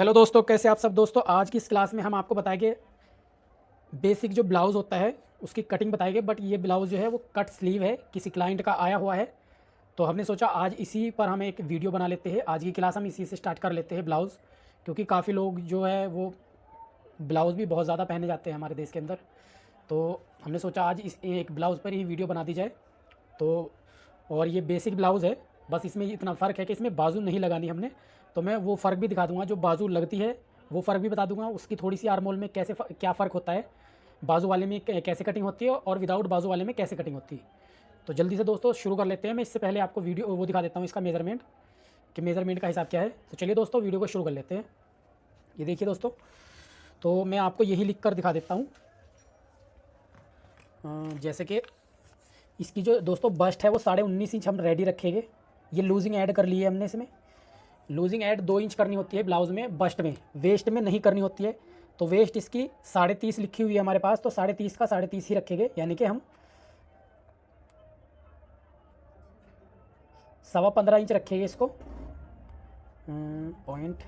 Hello दोस्तों, कैसे आप सब दोस्तों। आज की इस क्लास में हम आपको बताएंगे बेसिक जो ब्लाउज़ होता है उसकी कटिंग बताएंगे। बट ये ब्लाउज़ जो है वो कट स्लीव है, किसी क्लाइंट का आया हुआ है, तो हमने सोचा आज इसी पर हम एक वीडियो बना लेते हैं। आज की क्लास हम इसी से स्टार्ट कर लेते हैं ब्लाउज़, क्योंकि काफ़ी लोग जो है वो ब्लाउज़ भी बहुत ज़्यादा पहने जाते हैं हमारे देश के अंदर। तो हमने सोचा आज इस एक ब्लाउज़ पर ही वीडियो बना दी जाए। तो और ये बेसिक ब्लाउज़ है, बस इसमें इतना फ़र्क है कि इसमें बाजू नहीं लगानी हमने। तो मैं वो फ़र्क भी दिखा दूंगा, जो बाजू लगती है वो फ़र्क भी बता दूंगा। उसकी थोड़ी सी आर्म होल में कैसे क्या फ़र्क होता है, बाजू वाले में कैसे कटिंग होती है और विदाउट बाजू वाले में कैसे कटिंग होती है। तो जल्दी से दोस्तों शुरू कर लेते हैं। मैं इससे पहले आपको वीडियो वो दिखा देता हूँ, इसका मेज़रमेंट कि मेज़रमेंट का हिसाब क्या है। तो चलिए दोस्तों वीडियो को शुरू कर लेते हैं। ये देखिए दोस्तों, तो मैं आपको यही लिख कर दिखा देता हूँ। जैसे कि इसकी जो दोस्तों बस्ट है वो 19.5 इंच हम रेडी रखेंगे। ये लूजिंग ऐड कर ली है हमने इसमें। लूजिंग ऐड 2 इंच करनी होती है ब्लाउज़ में, बस्ट में, वेस्ट में नहीं करनी होती है। तो वेस्ट इसकी 30.5 लिखी हुई है हमारे पास, तो 30.5 का 30.5 ही रखेंगे, यानी कि हम 15.25 इंच रखेंगे इसको पॉइंट।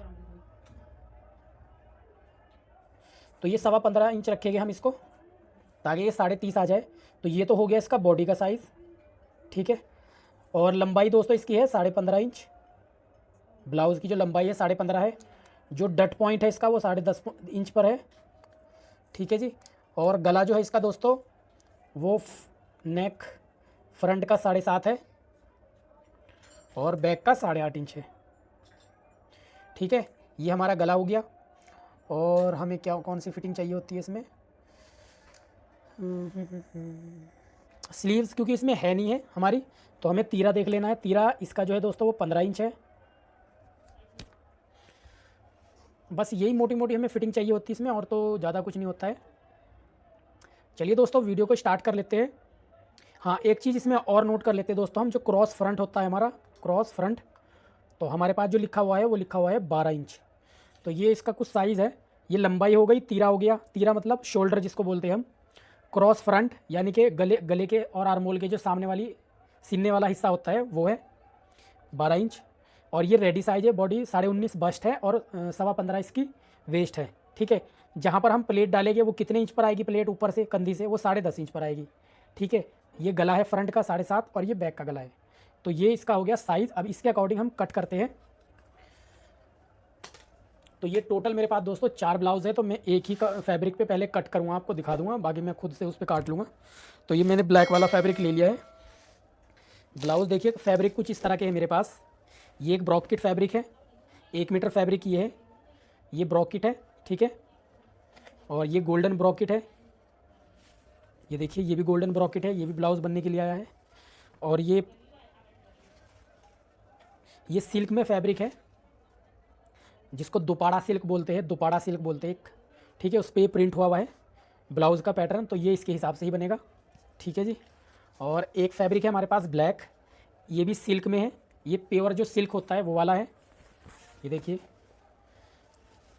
तो ये 15.25 इंच रखेंगे हम इसको, ताकि ये 30.5 आ जाए। तो ये तो हो गया इसका बॉडी का साइज़, ठीक है। और लंबाई दोस्तों इसकी है 15.5 इंच। ब्लाउज़ की जो लंबाई है 15.5 है। जो डट पॉइंट है इसका वो 10.5 इंच पर है, ठीक है जी। और गला जो है इसका दोस्तों वो नेक फ्रंट का 7.5 है और बैक का 8.5 इंच है, ठीक है। ये हमारा गला हो गया। और हमें क्या कौन सी फिटिंग चाहिए होती है इसमें, स्लीव्स क्योंकि इसमें है नहीं है हमारी, तो हमें तीरा देख लेना है। तीरा इसका जो है दोस्तों वो 15 इंच है। बस यही मोटी मोटी हमें फिटिंग चाहिए होती है इसमें, और तो ज़्यादा कुछ नहीं होता है। चलिए दोस्तों वीडियो को स्टार्ट कर लेते हैं। हाँ, एक चीज़ इसमें और नोट कर लेते हैं दोस्तों हम, जो क्रॉस फ्रंट होता है हमारा, क्रॉस फ्रंट, तो हमारे पास जो लिखा हुआ है वो लिखा हुआ है 12 इंच। तो ये इसका कुछ साइज़ है। ये लंबाई हो गई, तीरा हो गया। तीरा मतलब शोल्डर जिसको बोलते हैं हम। क्रॉस फ्रंट यानी कि गले के और आर्मोल के जो सामने वाली सीने वाला हिस्सा होता है वो है 12 इंच। और ये रेडी साइज़ है, बॉडी 19.5 बस्ट है और 15.25 इसकी वेस्ट है, ठीक है। जहाँ पर हम प्लेट डालेंगे वो कितने इंच पर आएगी, प्लेट ऊपर से कंधी से वो 10.5 इंच पर आएगी, ठीक है। ये गला है फ्रंट का 7.5 और ये बैक का गला है। तो ये इसका हो गया साइज़। अब इसके अकॉर्डिंग हम कट करते हैं। तो ये टोटल मेरे पास दोस्तों 4 ब्लाउज़ है, तो मैं एक ही फैब्रिक पे पहले कट करूँगा, आपको दिखा दूँगा, बाकी मैं खुद से उस पर काट लूँगा। तो ये मैंने ब्लैक वाला फैब्रिक ले लिया है। ब्लाउज़ देखिए फैब्रिक कुछ इस तरह के है मेरे पास। ये एक ब्रॉकेट फैब्रिक है, 1 मीटर फैब्रिक ये है। ये ब्रॉकेट है, ठीक है। और ये गोल्डन ब्रॉकेट है, ये देखिए ये भी गोल्डन ब्रॉकेट है, ये भी ब्लाउज़ बनने के लिए आया है। और ये सिल्क में फैब्रिक है, जिसको दुपाड़ा सिल्क बोलते हैं, दुपाड़ा सिल्क बोलते हैं एक, ठीक है। उस पर प्रिंट हुआ है ब्लाउज़ का पैटर्न, तो ये इसके हिसाब से ही बनेगा, ठीक है जी। और एक फैब्रिक है हमारे पास ब्लैक, ये भी सिल्क में है। ये प्योर जो सिल्क होता है वो वाला है, ये देखिए।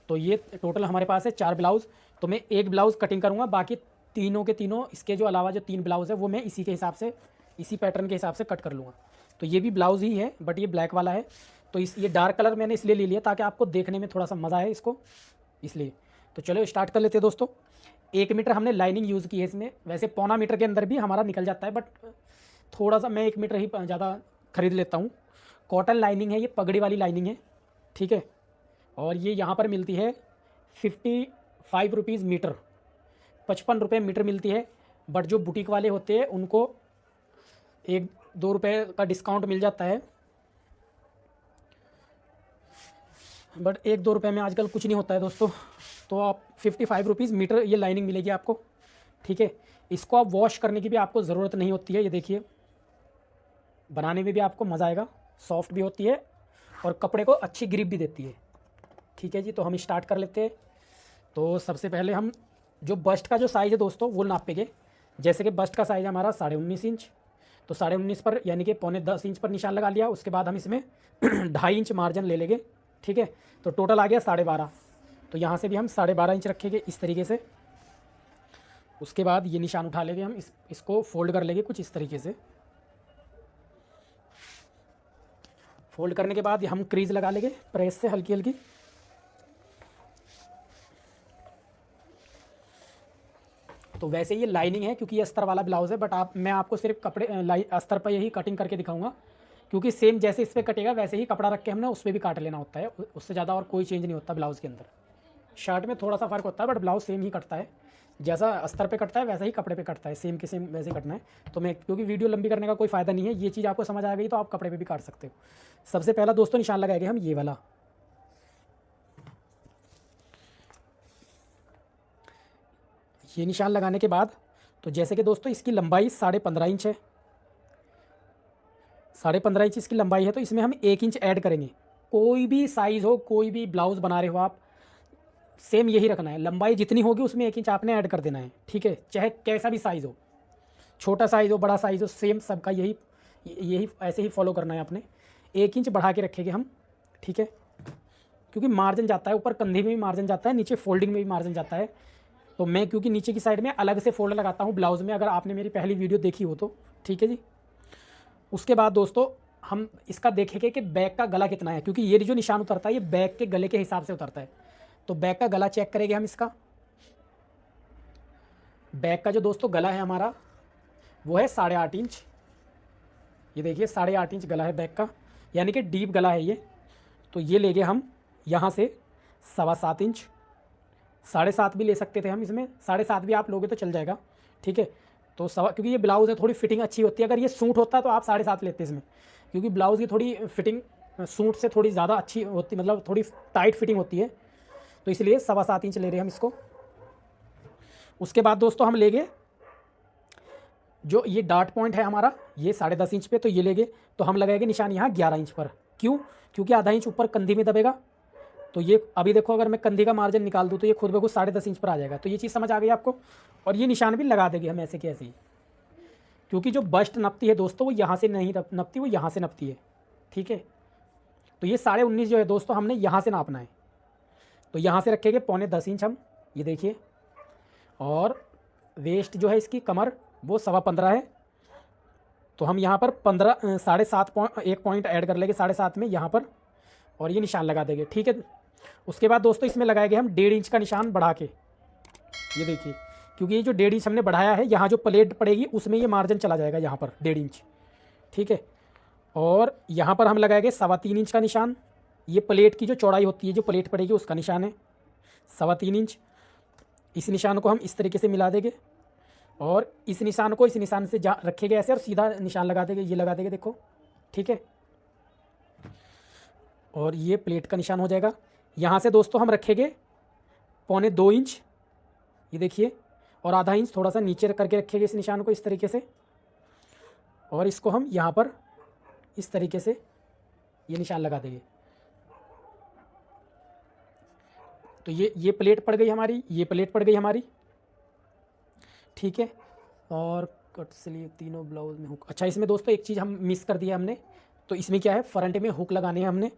तो ये टोटल हमारे पास है 4 ब्लाउज़। तो मैं एक ब्लाउज़ कटिंग करूँगा, बाकी तीनों के तीनों इसके जो अलावा जो 3 ब्लाउज़ है वो मैं इसी के हिसाब से, इसी पैटर्न के हिसाब से कट कर लूँगा। तो ये भी ब्लाउज़ ही है, बट ये ब्लैक वाला है। तो ये डार्क कलर मैंने इसलिए ले लिया ताकि आपको देखने में थोड़ा सा मज़ा आए इसको, इसलिए। तो चलो स्टार्ट कर लेते हैं दोस्तों। 1 मीटर हमने लाइनिंग यूज़ की है इसमें। वैसे 1.25 मीटर के अंदर भी हमारा निकल जाता है, बट थोड़ा सा मैं 1 मीटर ही ज़्यादा खरीद लेता हूँ। कॉटन लाइनिंग है, ये पगड़ी वाली लाइनिंग है, ठीक है। और ये यहाँ पर मिलती है 55 रुपीज़ मीटर, 55 रुपये मीटर मिलती है। बट जो बुटीक वाले होते हैं उनको 1-2 रुपये का डिस्काउंट मिल जाता है, बट 1-2 रुपये में आजकल कुछ नहीं होता है दोस्तों। तो आप 55 रुपीज़ मीटर ये लाइनिंग मिलेगी आपको, ठीक है। इसको आप वॉश करने की भी आपको ज़रूरत नहीं होती है। ये देखिए बनाने में भी आपको मज़ा आएगा, सॉफ्ट भी होती है और कपड़े को अच्छी ग्रिप भी देती है, ठीक है जी। तो हम स्टार्ट कर लेते हैं। तो सबसे पहले हम जो बस्ट का जो साइज़ है दोस्तों वो नापेंगे। जैसे कि बस्ट का साइज़ हमारा 19.5 इंच, तो 19.5 पर यानी कि 9.25 इंच पर निशान लगा लिया। उसके बाद हम इसमें 2.5 इंच मार्जिन ले लेंगे, ठीक है। तो टोटल आ गया 12.5। तो यहाँ से भी हम 12.5 इंच रखेंगे इस तरीके से। उसके बाद ये निशान उठा लेंगे हम, इसको फोल्ड कर लेंगे कुछ इस तरीके से। फोल्ड करने के बाद हम क्रीज लगा लेंगे प्रेस से हल्की हल्की। तो वैसे ये लाइनिंग है क्योंकि ये अस्तर वाला ब्लाउज़ है, बट मैं आपको सिर्फ कपड़े अस्तर पर यही कटिंग करके दिखाऊंगा, क्योंकि सेम जैसे इस पर कटेगा वैसे ही कपड़ा रख के हमने उस पर भी काट लेना होता है, उससे ज़्यादा और कोई चेंज नहीं होता ब्लाउज़ के अंदर। शर्ट में थोड़ा सा फ़र्क होता है बट ब्लाउज़ सेम ही कटता है, जैसा अस्तर पे कटता है वैसा ही कपड़े पे कटता है, सेम के सेम वैसे ही कटना है। तो मैं क्योंकि वीडियो लंबी करने का कोई फ़ायदा नहीं है, ये चीज़ आपको समझ आ गई तो आप कपड़े पे भी काट सकते हो। सबसे पहला दोस्तों निशान लगाएंगे हम ये वाला, ये निशान लगाने के बाद तो जैसे कि दोस्तों इसकी लंबाई 15.5 इंच है, 15.5 इंच इसकी लंबाई है, तो इसमें हम 1 इंच ऐड करेंगे। कोई भी साइज़ हो, कोई भी ब्लाउज़ बना रहे हो आप, सेम यही रखना है, लंबाई जितनी होगी उसमें 1 इंच आपने ऐड कर देना है, ठीक है। चाहे कैसा भी साइज़ हो, छोटा साइज़ हो बड़ा साइज़ हो, सेम सबका यही ऐसे ही फॉलो करना है आपने। 1 इंच बढ़ा के रखेंगे हम, ठीक है, क्योंकि मार्जिन जाता है ऊपर, कंधे में भी मार्जिन जाता है, नीचे फोल्डिंग में भी मार्जिन जाता है। तो मैं क्योंकि नीचे की साइड में अलग से फोल्ड लगाता हूँ ब्लाउज़ में, अगर आपने मेरी पहली वीडियो देखी हो तो, ठीक है जी। उसके बाद दोस्तों हम इसका देखेंगे कि बैक का गला कितना है, क्योंकि ये जो निशान उतरता है ये बैक के गले के हिसाब से उतरता है। तो बैक का गला चेक करेंगे हम इसका। बैक का जो दोस्तों गला है हमारा वो है 8.5 इंच, ये देखिए 8.5 इंच गला है बैक का, यानी कि डीप गला है ये। तो ये लेंगे हम यहाँ से 7.25 इंच, 7.5 भी ले सकते थे हम, इसमें 7.5 भी आप लोगे तो चल जाएगा, ठीक है। तो क्योंकि ये ब्लाउज़ है थोड़ी फिटिंग अच्छी होती है, अगर ये सूट होता तो आप 7.5 लेते इसमें, क्योंकि ब्लाउज़ की थोड़ी फिटिंग सूट से थोड़ी ज़्यादा अच्छी होती, मतलब थोड़ी टाइट फिटिंग होती है, तो इसलिए 7.25 इंच ले रहे हैं हम इसको। उसके बाद दोस्तों हम लेंगे जो ये डार्ट पॉइंट है हमारा, ये 10.5 इंच पे, तो ये लेंगे तो हम लगाएंगे निशान यहाँ 11 इंच पर। क्यों? क्योंकि आधा इंच ऊपर कंधे में दबेगा, तो ये अभी देखो अगर मैं कंधे का मार्जिन निकाल दूँ तो ये खुद ब खुद 10.5 इंच पर आ जाएगा। तो ये चीज़ समझ आ गई आपको। और ये निशान भी लगा देंगे हम ऐसे के ऐसे ही, क्योंकि जो बस्ट नपती है दोस्तों वो यहाँ से नहीं नपती, वो यहाँ से नपती है, ठीक है। तो ये 19.5 जो है दोस्तों हमने यहाँ से नापना है, तो यहाँ से रखेंगे 9.25 इंच हम, ये देखिए। और वेस्ट जो है इसकी कमर वो 15.25 है, तो हम यहाँ पर 7.5 एक पॉइंट ऐड कर लेंगे 7.5 में यहाँ पर, और ये निशान लगा देंगे, ठीक है। उसके बाद दोस्तों इसमें लगाएंगे हम 1.5 इंच का निशान बढ़ा के, ये देखिए, क्योंकि ये जो 1.5 इंच हमने बढ़ाया है यहाँ जो प्लेट पड़ेगी उसमें ये मार्जिन चला जाएगा यहाँ पर 1.5 इंच, ठीक है। और यहाँ पर हम लगाएंगे 3.25 इंच का निशान, ये प्लेट की जो चौड़ाई होती है जो प्लेट पड़ेगी उसका निशान है 3.25 इंच। इस निशान को हम इस तरीके से मिला देंगे और इस निशान को इस निशान से रखेंगे ऐसे और सीधा निशान लगा देंगे, ये लगा देंगे देखो, ठीक है। और ये प्लेट का निशान हो जाएगा। यहाँ से दोस्तों हम रखेंगे 1.25 इंच, ये देखिए, और आधा इंच थोड़ा सा नीचे करके रखेंगे इस निशान को इस तरीके से, और इसको हम यहाँ पर इस तरीके से ये निशान लगा देंगे। तो ये प्लेट पड़ गई हमारी, ये प्लेट पड़ गई हमारी, ठीक है। और कट स्लीव तीनों ब्लाउज में हुक, अच्छा इसमें दोस्तों एक चीज़ हम मिस कर दिया हमने, तो इसमें क्या है फ्रंट में हुक लगाने हैं हमने,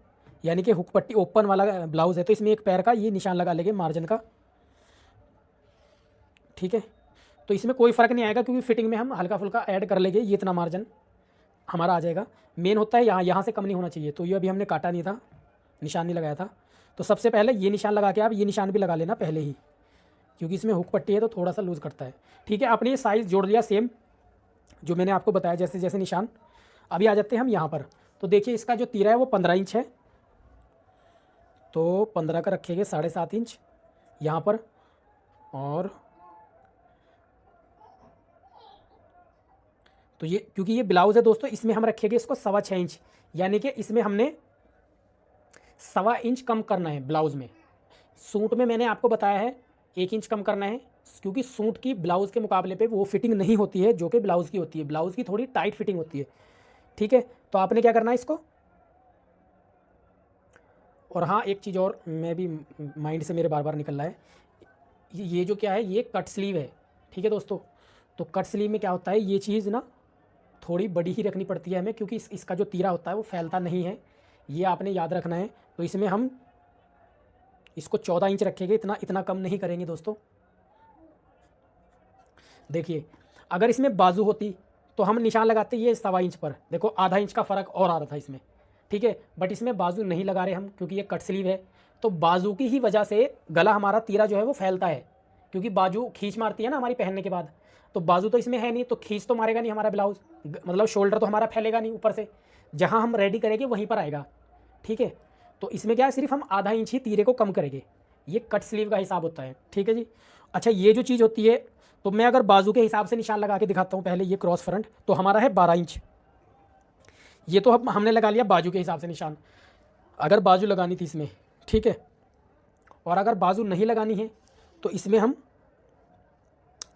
यानी कि हुक पट्टी ओपन वाला ब्लाउज़ है, तो इसमें एक पैर का ये निशान लगा लेंगे मार्जिन का, ठीक है। तो इसमें कोई फ़र्क नहीं आएगा क्योंकि फिटिंग में हम हल्का फुल्का ऐड कर लेंगे, ये इतना मार्जिन हमारा आ जाएगा। मेन होता है यहाँ से कम नहीं होना चाहिए, तो ये अभी हमने काटा नहीं था, निशान नहीं लगाया था। तो सबसे पहले ये निशान लगा के आप ये निशान भी लगा लेना पहले ही, क्योंकि इसमें हुक पट्टी है तो थोड़ा सा लूज़ करता है, ठीक है। आपने ये साइज़ जोड़ लिया सेम जो मैंने आपको बताया जैसे जैसे निशान। अभी आ जाते हैं हम यहाँ पर, तो देखिए इसका जो तीरा है वो 15 इंच है, तो 15 का रखेंगे 7.5 इंच यहाँ पर, और तो ये क्योंकि ये ब्लाउज़ है दोस्तों इसमें हम रखेंगे इसको 6.25 इंच, यानी कि इसमें हमने 1.25 इंच कम करना है ब्लाउज़ में। सूट में मैंने आपको बताया है 1 इंच कम करना है, क्योंकि सूट की ब्लाउज़ के मुकाबले पे वो फिटिंग नहीं होती है जो कि ब्लाउज़ की होती है, ब्लाउज़ की थोड़ी टाइट फिटिंग होती है, ठीक है। तो आपने क्या करना है इसको। और हाँ एक चीज़ और मैं भी माइंड से मेरे बार बार निकल रहा है, ये जो क्या है ये कट स्लीव है, ठीक है दोस्तों। तो कट स्लीव में क्या होता है ये चीज़ ना थोड़ी बड़ी ही रखनी पड़ती है हमें, क्योंकि इसका जो तीरा होता है वो फैलता नहीं है, ये आपने याद रखना है। तो इसमें हम इसको 14 इंच रखेंगे, इतना कम नहीं करेंगे दोस्तों। देखिए अगर इसमें बाजू होती तो हम निशान लगाते ये 1.25 इंच पर, देखो आधा इंच का फ़र्क और आ रहा था इसमें, ठीक है। बट इसमें बाजू नहीं लगा रहे हम क्योंकि ये कट स्लीव है, तो बाजू की ही वजह से गला हमारा तीरा जो है वो फैलता है, क्योंकि बाजू खींच मारती है ना हमारी पहनने के बाद, तो बाजू तो इसमें है नहीं, तो खींच तो मारेगा नहीं हमारा ब्लाउज़, मतलब शोल्डर तो हमारा फैलेगा नहीं ऊपर से, जहाँ हम रेडी करेंगे वहीं पर आएगा। ठीक है, तो इसमें क्या है, सिर्फ हम आधा इंच ही तीरे को कम करेंगे, ये कट स्लीव का हिसाब होता है। ठीक है जी। अच्छा, ये जो चीज़ होती है, तो मैं अगर बाजू के हिसाब से निशान लगा के दिखाता हूँ पहले, ये क्रॉस फ्रंट तो हमारा है 12 इंच, ये तो हमने लगा लिया बाजू के हिसाब से निशान। अगर बाजू लगानी थी इसमें, ठीक है, और अगर बाजू नहीं लगानी है तो इसमें हम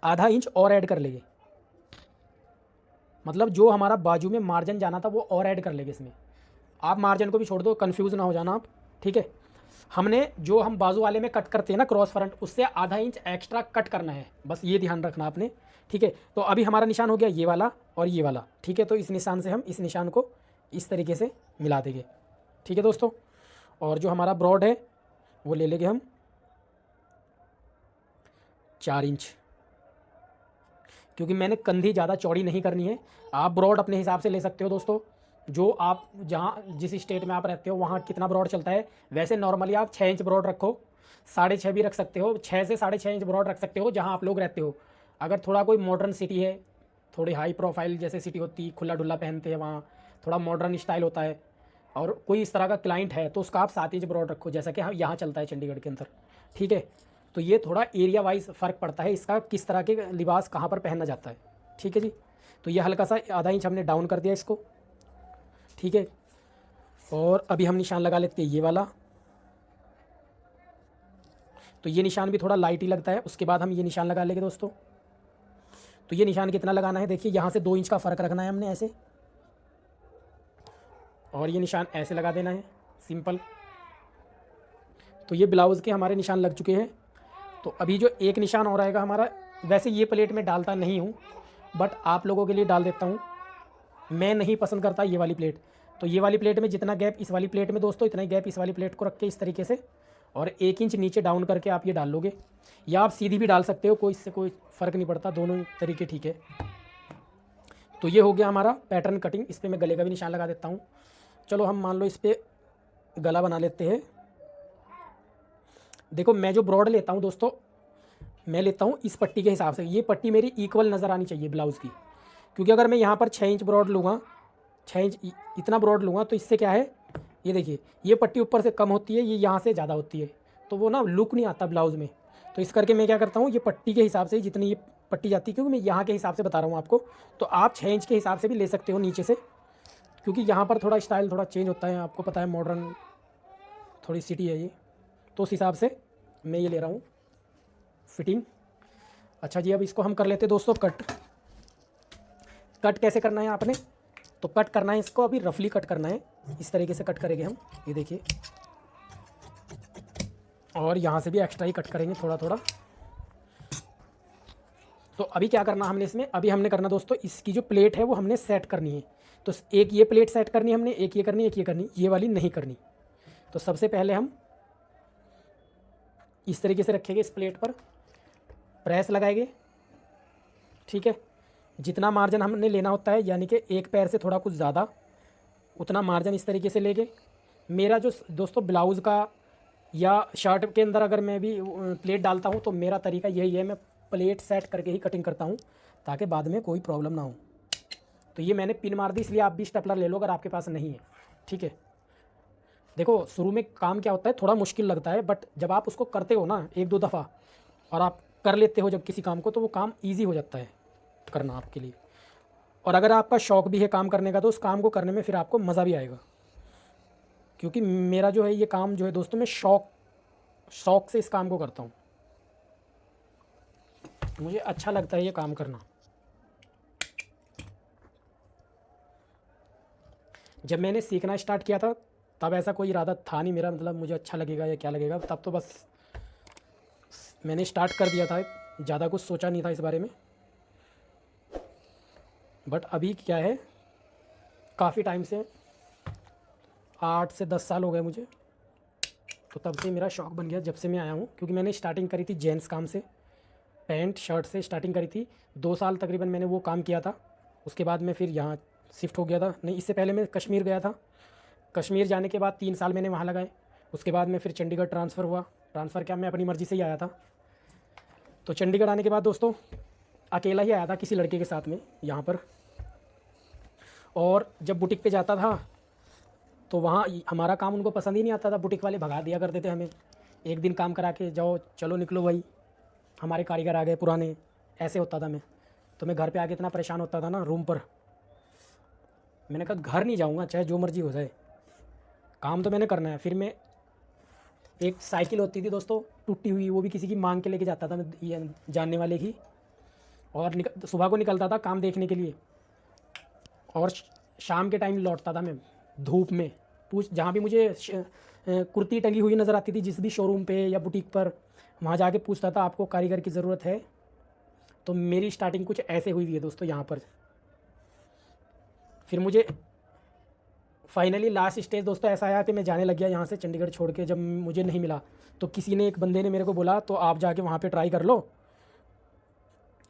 आधा इंच और ऐड कर लेंगे, मतलब जो हमारा बाजू में मार्जिन जाना था वो और ऐड कर लेंगे इसमें। आप मार्जिन को भी छोड़ दो, कंफ्यूज ना हो जाना आप। ठीक है, हमने जो हम बाजू वाले में कट करते हैं ना क्रॉस फ्रंट, उससे आधा इंच एक्स्ट्रा कट करना है, बस ये ध्यान रखना आपने। ठीक है, तो अभी हमारा निशान हो गया ये वाला और ये वाला। ठीक है, तो इस निशान से हम इस निशान को इस तरीके से मिला देंगे। ठीक है दोस्तों, और जो हमारा ब्रॉड है वो ले लेंगे हम 4 इंच, क्योंकि मैंने कंधी ज़्यादा चौड़ी नहीं करनी है। आप ब्रॉड अपने हिसाब से ले सकते हो दोस्तों, जो आप जहाँ जिस स्टेट में आप रहते हो वहाँ कितना ब्रॉड चलता है। वैसे नॉर्मली आप 6 इंच ब्रॉड रखो, 6.5 भी रख सकते हो, 6 से 6.5 इंच ब्रॉड रख सकते हो जहाँ आप लोग रहते हो। अगर थोड़ा कोई मॉडर्न सिटी है, थोड़ी हाई प्रोफाइल जैसे सिटी होती, खुला डुल्ला पहनते हैं, वहाँ थोड़ा मॉडर्न स्टाइल होता है, और कोई इस तरह का क्लाइंट है तो उसका आप 7 इंच ब्रॉड रखो, जैसा कि यहाँ चलता है चंडीगढ़ के अंदर। ठीक है, तो ये थोड़ा एरिया वाइज फ़र्क पड़ता है इसका, किस तरह के लिबास कहाँ पर पहनना जाता है। ठीक है जी, तो ये हल्का सा आधा इंच हमने डाउन कर दिया इसको। ठीक है, और अभी हम निशान लगा लेते हैं ये वाला, तो ये निशान भी थोड़ा लाइट ही लगता है। उसके बाद हम ये निशान लगा लेंगे दोस्तों। तो ये निशान कितना लगाना है, देखिए यहाँ से 2 इंच का फ़र्क रखना है हमने ऐसे, और ये निशान ऐसे लगा देना है सिंपल। तो ये ब्लाउज़ के हमारे निशान लग चुके हैं। तो अभी जो एक निशान और आएगा हमारा, वैसे ये प्लेट में डालता नहीं हूँ, बट आप लोगों के लिए डाल देता हूँ। मैं नहीं पसंद करता ये वाली प्लेट, तो ये वाली प्लेट में जितना गैप इस वाली प्लेट में दोस्तों, इतना ही गैप इस वाली प्लेट को रख के इस तरीके से, और 1 इंच नीचे डाउन करके आप ये डाल लोगे, या आप सीधी भी डाल सकते हो, कोई इससे कोई फ़र्क नहीं पड़ता, दोनों तरीके ठीक है। तो ये हो गया हमारा पैटर्न कटिंग। इस पर मैं गले का भी निशान लगा देता हूँ। चलो हम मान लो इस पर गला बना लेते हैं। देखो मैं जो ब्रॉड लेता हूँ दोस्तों, मैं लेता हूँ इस पट्टी के हिसाब से, ये पट्टी मेरी इक्वल नज़र आनी चाहिए ब्लाउज़ की, क्योंकि अगर मैं यहाँ पर 6 इंच ब्रॉड लूँगा, 6 इंच इतना ब्रॉड लूँगा, तो इससे क्या है, ये देखिए ये पट्टी ऊपर से कम होती है, ये यहाँ से ज़्यादा होती है, तो वो ना लुक नहीं आता ब्लाउज़ में। तो इस करके मैं क्या करता हूँ, ये पट्टी के हिसाब से जितनी ये पट्टी जाती है, क्योंकि मैं यहाँ के हिसाब से बता रहा हूँ आपको, तो आप 6 इंच के हिसाब से भी ले सकते हो नीचे से, क्योंकि यहाँ पर थोड़ा स्टाइल थोड़ा चेंज होता है, आपको पता है मॉडर्न थोड़ी सिटी है ये, तो उस हिसाब से मैं ये ले रहा हूँ फिटिंग। अच्छा जी, अब इसको हम कर लेते हैं दोस्तों कट। कट कैसे करना है आपने, तो कट करना है इसको, अभी रफली कट करना है, इस तरीके से कट करेंगे हम, ये देखिए, और यहाँ से भी एक्स्ट्रा ही कट करेंगे थोड़ा थोड़ा। तो अभी क्या करना हमने इसमें, अभी हमने करना दोस्तों, इसकी जो प्लेट है वो हमने सेट करनी है। तो एक ये प्लेट सेट करनी है हमने, एक ये करनी, एक ये करनी, ये वाली नहीं करनी। तो सबसे पहले हम इस तरीके से रखेंगे, इस प्लेट पर प्रेस लगाएंगे। ठीक है, जितना मार्जिन हमने लेना होता है, यानी कि एक पैर से थोड़ा कुछ ज़्यादा, उतना मार्जिन इस तरीके से लेंगे। मेरा जो दोस्तों ब्लाउज़ का या शर्ट के अंदर अगर मैं भी प्लेट डालता हूँ, तो मेरा तरीका यही है, मैं प्लेट सेट करके ही कटिंग करता हूँ, ताकि बाद में कोई प्रॉब्लम ना हो। तो ये मैंने पिन मार दी, इसलिए आप भी स्टेपलर ले लो अगर आपके पास नहीं है। ठीक है, देखो शुरू में काम क्या होता है, थोड़ा मुश्किल लगता है, बट जब आप उसको करते हो ना 1-2 दफ़ा, और आप कर लेते हो जब किसी काम को, तो वो काम ईजी हो जाता है करना आपके लिए। और अगर आपका शौक़ भी है काम करने का, तो उस काम को करने में फिर आपको मज़ा भी आएगा। क्योंकि मेरा जो है ये काम जो है दोस्तों, मैं शौक़ से इस काम को करता हूँ, मुझे अच्छा लगता है ये काम करना। जब मैंने सीखना स्टार्ट किया था, तब ऐसा कोई इरादा था नहीं मेरा, मतलब मुझे अच्छा लगेगा या क्या लगेगा, तब तो बस मैंने स्टार्ट कर दिया था, ज़्यादा कुछ सोचा नहीं था इस बारे में। बट अभी क्या है, काफ़ी टाइम से 8 से 10 साल हो गए मुझे, तो तब से मेरा शौक़ बन गया, जब से मैं आया हूँ। क्योंकि मैंने स्टार्टिंग करी थी जेंट्स काम से, पैंट शर्ट से स्टार्टिंग करी थी, 2 साल तकरीबन मैंने वो काम किया था। उसके बाद मैं फिर यहाँ शिफ्ट हो गया था, नहीं इससे पहले मैं कश्मीर गया था। कश्मीर जाने के बाद 3 साल मैंने वहाँ लगाए। उसके बाद मैं फिर चंडीगढ़ ट्रांसफ़र हुआ, ट्रांसफ़र क्या, मैं अपनी मर्ज़ी से ही आया था। तो चंडीगढ़ आने के बाद दोस्तों अकेला ही आया था किसी लड़के के साथ में यहाँ पर। और जब बुटीक पे जाता था तो वहाँ हमारा काम उनको पसंद ही नहीं आता था, बुटीक वाले भगा दिया करते थे हमें। एक दिन काम करा के जाओ, चलो निकलो भाई, हमारे कारीगर आ गए पुराने, ऐसे होता था। तो मैं घर पे आके इतना परेशान होता था ना रूम पर। मैंने कहा घर नहीं जाऊँगा चाहे जो मर्ज़ी हो जाए, काम तो मैंने करना है। फिर मैं एक साइकिल होती थी दोस्तों टूटी हुई, वो भी किसी की मांग के लेके जाता था मैं, ये जानने वाले की। और सुबह को निकलता था काम देखने के लिए, और शाम के टाइम लौटता था मैं धूप में। जहाँ भी मुझे कुर्ती टंगी हुई नज़र आती थी जिस भी शोरूम पे या बुटीक पर, वहाँ जाके पूछता था आपको कारीगर की ज़रूरत है। तो मेरी स्टार्टिंग कुछ ऐसे हुई है दोस्तों यहाँ पर। फिर मुझे फाइनली लास्ट स्टेज दोस्तों ऐसा आया कि मैं जाने लग गया यहाँ से चंडीगढ़ छोड़ के। जब मुझे नहीं मिला तो किसी ने, एक बंदे ने मेरे को बोला तो आप जाके वहाँ पे ट्राई कर लो।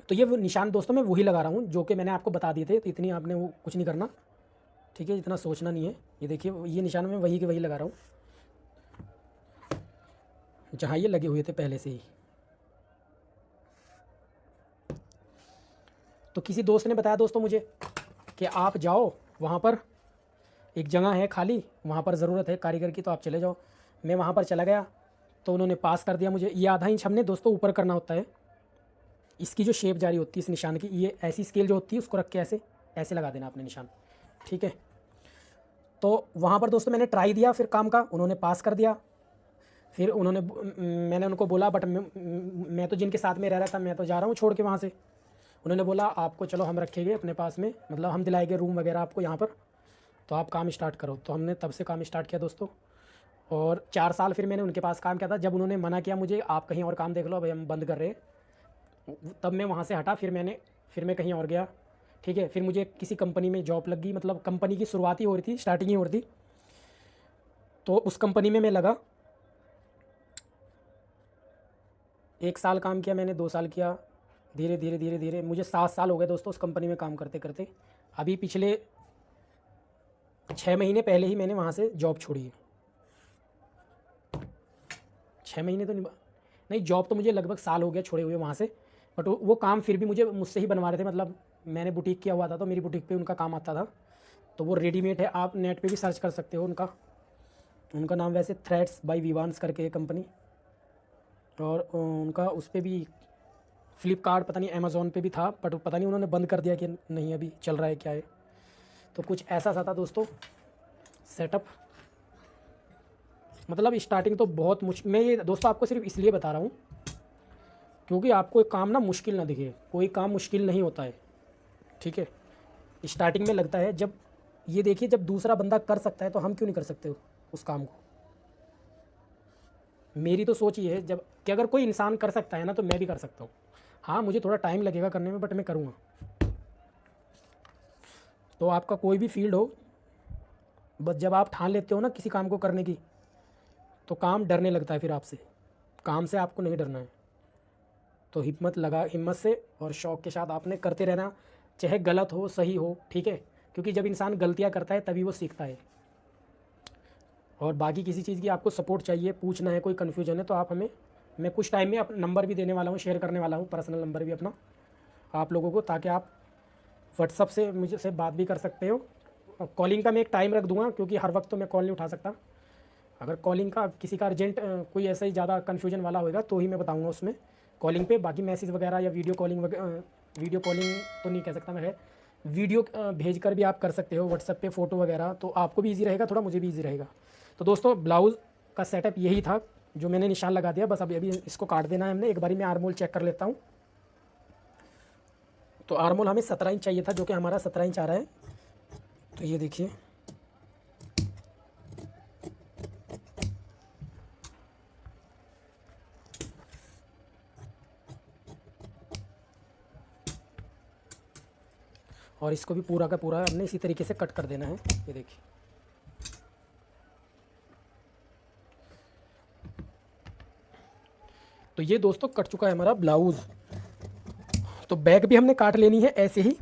तो ये वो निशान दोस्तों मैं वही लगा रहा हूँ जो कि मैंने आपको बता दिए थे। तो इतनी आपने वो कुछ नहीं करना, ठीक है, इतना सोचना नहीं है। ये देखिए ये निशान मैं वही के वही लगा रहा हूँ जहाँ ये लगे हुए थे पहले से ही। तो किसी दोस्त ने बताया दोस्तों मुझे कि आप जाओ वहाँ पर, एक जगह है खाली, वहाँ पर ज़रूरत है कारीगर की, तो आप चले जाओ। मैं वहाँ पर चला गया तो उन्होंने पास कर दिया मुझे। ये आधा इंच हमने दोस्तों ऊपर करना होता है। इसकी जो शेप जारी होती है इस निशान की, ये ऐसी स्केल जो होती है उसको रख के ऐसे ऐसे लगा देना अपने निशान, ठीक है। तो वहाँ पर दोस्तों मैंने ट्राई दिया फिर काम का, उन्होंने पास कर दिया। फिर मैंने उनको बोला बट मैं तो जिनके साथ में रह रहा था मैं तो जा रहा हूँ छोड़ के वहाँ से। उन्होंने बोला आपको चलो हम रखेंगे अपने पास में, मतलब हम दिलाएंगे रूम वगैरह आपको यहाँ पर, तो आप काम स्टार्ट करो। तो हमने तब से काम स्टार्ट किया दोस्तों। और 4 साल फिर मैंने उनके पास काम किया था। जब उन्होंने मना किया मुझे आप कहीं और काम देख लो भाई हम बंद कर रहे हैं, तब मैं वहाँ से हटा। फिर मैं कहीं और गया, ठीक है। फिर मुझे किसी कंपनी में जॉब लगी, मतलब कंपनी की शुरुआत ही हो रही थी, स्टार्टिंग ही हो रही थी। तो उस कंपनी में मैं लगा, 1 साल काम किया मैंने, 2 साल किया, धीरे धीरे धीरे धीरे मुझे 7 साल हो गए दोस्तों उस कंपनी में काम करते करते। अभी पिछले 6 महीने पहले ही मैंने वहाँ से जॉब छोड़ी है। 6 महीने तो नहीं, जॉब तो मुझे लगभग साल हो गया छोड़े हुए वहाँ से। बट वो काम फिर भी मुझसे ही बनवा रहे थे, मतलब मैंने बुटीक किया हुआ था तो मेरी बुटीक पे उनका काम आता था। तो वो रेडीमेड है, आप नेट पे भी सर्च कर सकते हो। उनका नाम वैसे थ्रेड्स बाय विवांस करके है कंपनी। और उनका उस पर भी फ्लिपकार्ट, पता नहीं अमेज़ॉन पे भी था, बट पता नहीं उन्होंने बंद कर दिया कि नहीं अभी चल रहा है क्या है। तो कुछ ऐसा सा था दोस्तों सेटअप। मतलब स्टार्टिंग तो बहुत मुश्किल। मैं ये दोस्तों आपको सिर्फ इसलिए बता रहा हूँ क्योंकि आपको एक काम ना मुश्किल ना दिखे। कोई काम मुश्किल नहीं होता है, ठीक है। स्टार्टिंग में लगता है, जब ये देखिए जब दूसरा बंदा कर सकता है तो हम क्यों नहीं कर सकते उस काम को। मेरी तो सोच ये है जब कि अगर कोई इंसान कर सकता है ना तो मैं भी कर सकता हूँ। हाँ मुझे थोड़ा टाइम लगेगा करने में, बट मैं करूँगा। तो आपका कोई भी फील्ड हो, बस जब आप ठान लेते हो ना किसी काम को करने की, तो काम डरने लगता है फिर आपसे। काम से आपको नहीं डरना है। तो हिम्मत से और शौक़ के साथ आपने करते रहना, चाहे गलत हो सही हो, ठीक है। क्योंकि जब इंसान गलतियाँ करता है तभी वो सीखता है। और बाकी किसी चीज़ की आपको सपोर्ट चाहिए, पूछना है, कोई कन्फ्यूजन है तो आप मैं कुछ टाइम में अपना नंबर भी देने वाला हूँ, शेयर करने वाला हूँ, पर्सनल नंबर भी अपना आप लोगों को, ताकि आप व्हाट्सअप से मुझे से बात भी कर सकते हो। कॉलिंग का मैं एक टाइम रख दूँगा क्योंकि हर वक्त तो मैं कॉल नहीं उठा सकता। अगर कॉलिंग का किसी का अर्जेंट कोई ऐसा ही ज़्यादा कन्फ्यूजन वाला होगा तो ही मैं बताऊँगा उसमें कॉलिंग पे। बाकी मैसेज वगैरह या वीडियो कॉलिंग तो नहीं कह सकता मैं, है वीडियो भेज कर भी आप कर सकते हो व्हाट्सएप पे फ़ोटो वगैरह। तो आपको भी ईजी रहेगा, थोड़ा मुझे भी ईजी रहेगा। तो दोस्तों ब्लाउज़ का सेटअप यही था जो मैंने निशान लगा दिया। बस अभी इसको काट देना है हमने। एक बारी मैं आर्मोल चेक कर लेता हूँ। तो आर्मोल हमें 17 इंच चाहिए था, जो कि हमारा 17 इंच आ रहा है। तो ये देखिए, और इसको भी पूरा का पूरा हमने इसी तरीके से कट कर देना है। ये देखिए, तो ये दोस्तों कट चुका है हमारा ब्लाउज़। तो बैक भी हमने काट लेनी है ऐसे ही,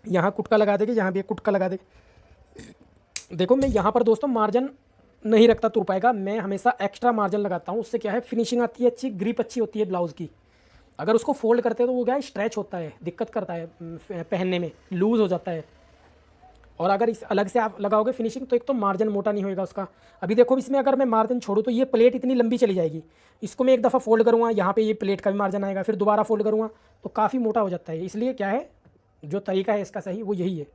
यहाँ कुटका लगा देंगे, यहाँ भी एक कुटका लगा देंगे। देखो मैं यहाँ पर दोस्तों मार्जिन नहीं रखता तुरपाई का, मैं हमेशा एक्स्ट्रा मार्जिन लगाता हूँ। उससे क्या है, फिनिशिंग आती है अच्छी, ग्रिप अच्छी होती है ब्लाउज़ की। अगर उसको फोल्ड करते हैं तो वो क्या है, स्ट्रेच होता है, दिक्कत करता है पहनने में, लूज़ हो जाता है। और अगर इस अलग से आप लगाओगे फिनिशिंग तो एक तो मार्जिन मोटा नहीं होएगा उसका। अभी देखो इसमें अगर मैं मार्जिन छोड़ूँ तो ये प्लेट इतनी लंबी चली जाएगी, इसको मैं एक दफ़ा फोल्ड करूँगा, यहाँ पे ये प्लेट का भी मार्जिन आएगा, फिर दोबारा फोल्ड करूँगा तो काफ़ी मोटा हो जाता है। इसलिए क्या है, जो तरीका है इसका सही वो यही है।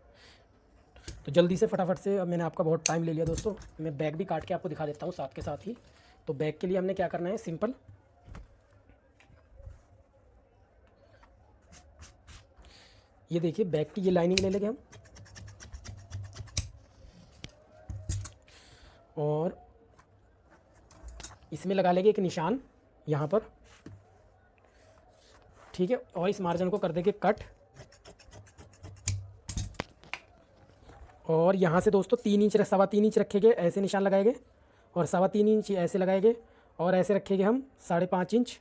तो जल्दी से फटाफट से, अब मैंने आपका बहुत टाइम ले लिया दोस्तों, मैं बैग भी काट के आपको दिखा देता हूँ साथ के साथ ही। तो बैग के लिए हमने क्या करना है, सिंपल ये देखिए बैग की ये लाइनिंग ले लेंगे हम, और इसमें लगा लेंगे एक निशान यहाँ पर, ठीक है। और इस मार्जिन को कर देंगे कट, और यहाँ से दोस्तों 3 इंच 3.25 इंच रखेंगे, ऐसे निशान लगाएंगे, और 3.25 इंच ऐसे लगाएंगे, और ऐसे रखेंगे हम 5.5 इंच,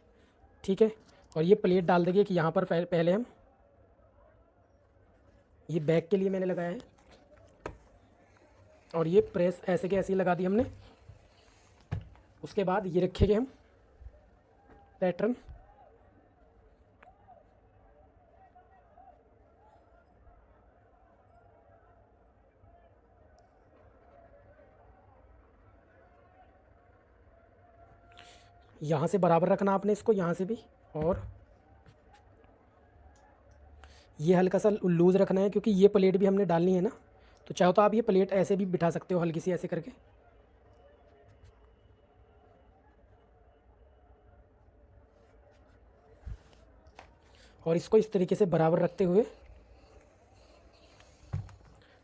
ठीक है। और ये प्लेट डाल देंगे कि यहाँ पर पहले हम, ये बैक के लिए मैंने लगाया है, और ये प्रेस ऐसे के ऐसे ही लगा दी हमने। उसके बाद ये रखेंगे हम पैटर्न, यहाँ से बराबर रखना आपने इसको, यहाँ से भी, और ये हल्का सा लूज़ रखना है क्योंकि ये प्लेट भी हमने डालनी है ना। तो चाहो तो आप ये प्लेट ऐसे भी बिठा सकते हो, हल्की सी ऐसे करके। और इसको इस तरीके से बराबर रखते हुए,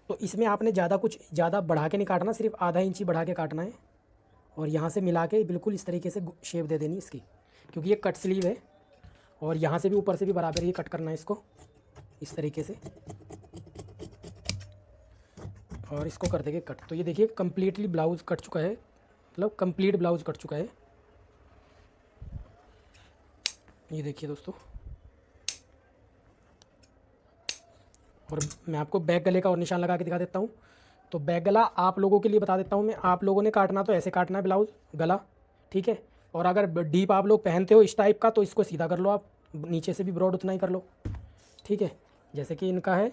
तो इसमें आपने ज़्यादा बढ़ा के नहीं काटना, सिर्फ आधा इंच ही बढ़ा के काटना है। और यहाँ से मिला के बिल्कुल इस तरीके से शेप दे देनी इसकी, क्योंकि ये कट स्लीव है। और यहाँ से भी ऊपर से भी बराबर ही कट करना है इसको, इस तरीके से, और इसको कर देंगे कट। तो ये देखिए कम्प्लीटली ब्लाउज़ कट चुका है, मतलब कंप्लीट ब्लाउज़ कट चुका है। ये देखिए दोस्तों, और मैं आपको बैक गले का और निशान लगा के दिखा देता हूँ। तो बैक गला आप लोगों के लिए बता देता हूँ मैं, आप लोगों ने काटना तो ऐसे काटना है ब्लाउज़ गला, ठीक है। और अगर डीप आप लोग पहनते हो इस टाइप का तो इसको सीधा कर लो आप, नीचे से भी ब्रॉड उतना ही कर लो, ठीक है। जैसे कि इनका है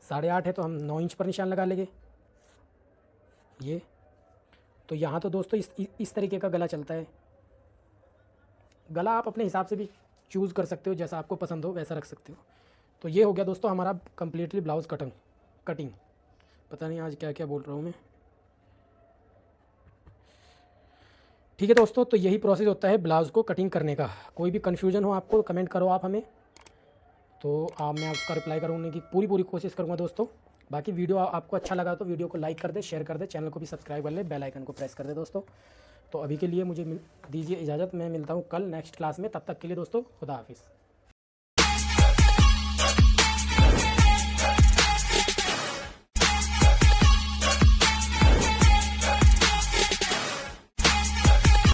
8.5 है तो हम 9 इंच पर निशान लगा लेंगे ये। तो यहाँ तो दोस्तों इस तरीके का गला चलता है। गला आप अपने हिसाब से भी चूज़ कर सकते हो, जैसा आपको पसंद हो वैसा रख सकते हो। तो ये हो गया दोस्तों हमारा कम्प्लीटली ब्लाउज़ कटिंग। पता नहीं आज क्या क्या बोल रहा हूँ मैं। ठीक है दोस्तों, तो यही प्रोसेस होता है ब्लाउज़ को कटिंग करने का। कोई भी कन्फ्यूजन हो आपको कमेंट करो आप हमें, तो मैं उसका रिप्लाई करने की पूरी कोशिश करूँगा दोस्तों। बाकी वीडियो आपको अच्छा लगा तो वीडियो को लाइक कर दे, शेयर कर दे, चैनल को भी सब्सक्राइब कर ले, बेल आइकन को प्रेस कर दे दोस्तों। तो अभी के लिए मुझे दीजिए इजाज़त, मैं मिलता हूँ कल नेक्स्ट क्लास में। तब तक के लिए दोस्तों खुदा हाफिज़।